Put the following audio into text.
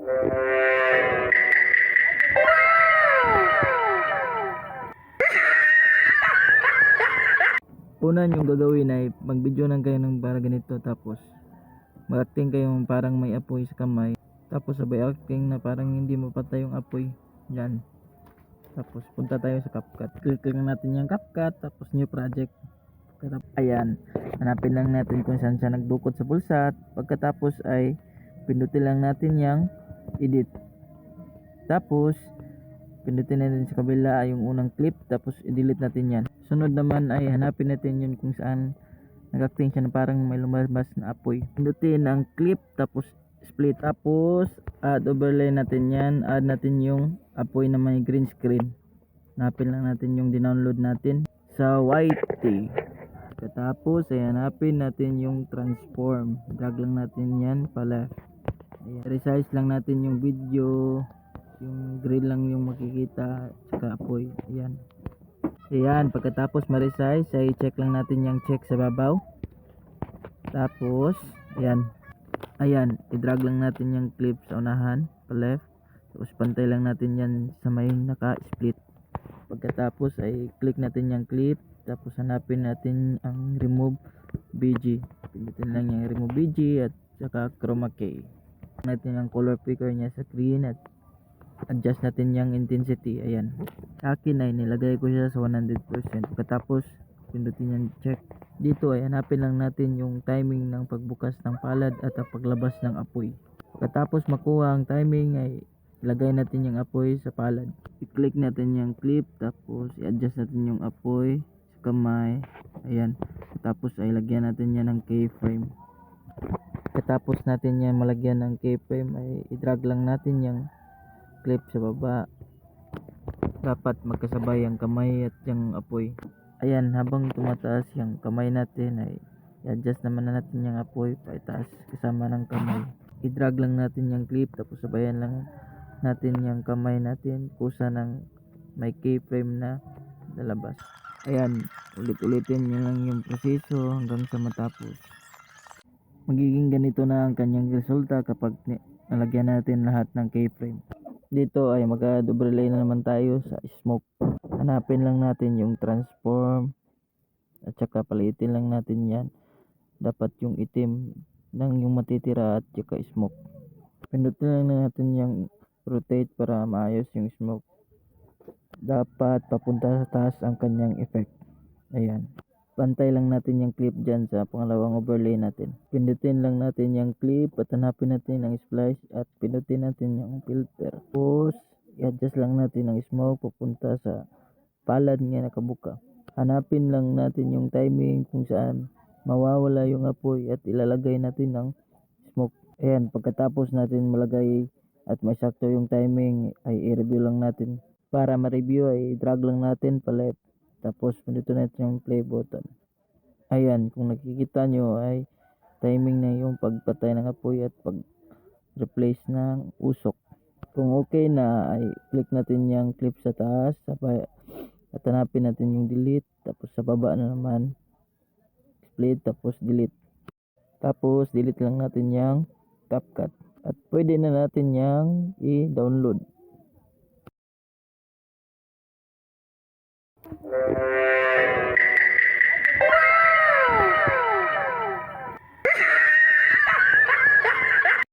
Una yung gagawin ay mag-video lang kayo ng para ganito, tapos mag-acting kayo parang may apoy sa kamay, tapos sabay acting na parang hindi mapatay yung apoy. Yan. Tapos punta tayo sa CapCut. Click lang natin yung CapCut, tapos new project. Ayan, hanapin lang natin kung saan siya nagdukot sa pulsat. Pagkatapos ay pindutin lang natin yung edit. Tapos pindutin natin sa kabila yung unang clip, tapos i-delete natin yan. Sunod naman ay hanapin natin yun kung saan nag-acting siya na parang may lumabas na apoy. Pindutin ang clip, tapos split, tapos add overlay natin yan. Add natin yung apoy na may green screen. Hanapin lang natin yung dinownload natin sa YT. Katapos ay hanapin natin yung transform. Drag lang natin yan pala. Ayan. Resize lang natin yung video. Yung green lang yung makikita, saka apoy. Ayan. Ayan, pagkatapos ma-resize ay check lang natin yung check sa babaw. Tapos ayan. Ayan, i-drag lang natin yung clip sa unahan, pa left. Tapos pantay lang natin yan sa may naka-split. Pagkatapos ay click natin yung clip, tapos hanapin natin ang remove BG. Pindutin lang yung remove BG at saka chroma key. Natin ang color picker niya sa green at adjust natin yung intensity. Ayan, sa akin ay nilagay ko siya sa 100%. Pagkatapos pindutin yung check. Dito ay hanapin lang natin yung timing ng pagbukas ng palad at ang paglabas ng apoy. Pagkatapos makuha ang timing ay ilagay natin yung apoy sa palad. I-click natin yung clip, tapos i-adjust natin yung apoy sa kamay. Ayan, tapos ay lagyan natin yan ng keyframe. Pagkatapos natin yan malagyan ng keyframe ay i-drag lang natin yung clip sa baba. Dapat magkasabay ang kamay at yung apoy. Ayan, habang tumataas yung kamay natin ay i-adjust naman na natin yung apoy paitaas kasama ng kamay. I-drag lang natin yung clip, tapos sabayan lang natin yung kamay natin kusa ng may keyframe na lalabas. Ayan, ulit-ulitin nyo lang yung proseso hanggang sa matapos. Magiging ganito na ang kanyang resulta kapag nalagyan natin lahat ng keyframe. Dito ay mag-overlay na naman tayo sa smoke. Hanapin lang natin yung transform at saka palitin lang natin yan. Dapat yung itim lang yung matitira at saka smoke. Pindutin lang natin yung rotate para maayos yung smoke. Dapat papunta sa taas ang kanyang effect. Ayan. Pantay lang natin yung clip dyan sa pangalawang overlay natin. Pindutin lang natin yung clip at hanapin natin ang splice at pindutin natin yung filter. Tapos i-adjust lang natin ang smoke papunta sa palad nga nakabuka. Hanapin lang natin yung timing kung saan mawawala yung apoy at ilalagay natin ang smoke. Ayan, pagkatapos natin malagay at may sakto yung timing ay i-review lang natin. Para ma-review ay drag lang natin pa left. Tapos dito natin yung play button. Ayan, kung nakikita nyo ay timing na yung pagpatay ng apoy at pag-replace ng usok. Kung okay na ay click natin yung clip sa taas at hanapin natin yung delete. Tapos sa baba na naman split, tapos delete. Tapos delete lang natin yung CapCut at pwede na natin yung i-download.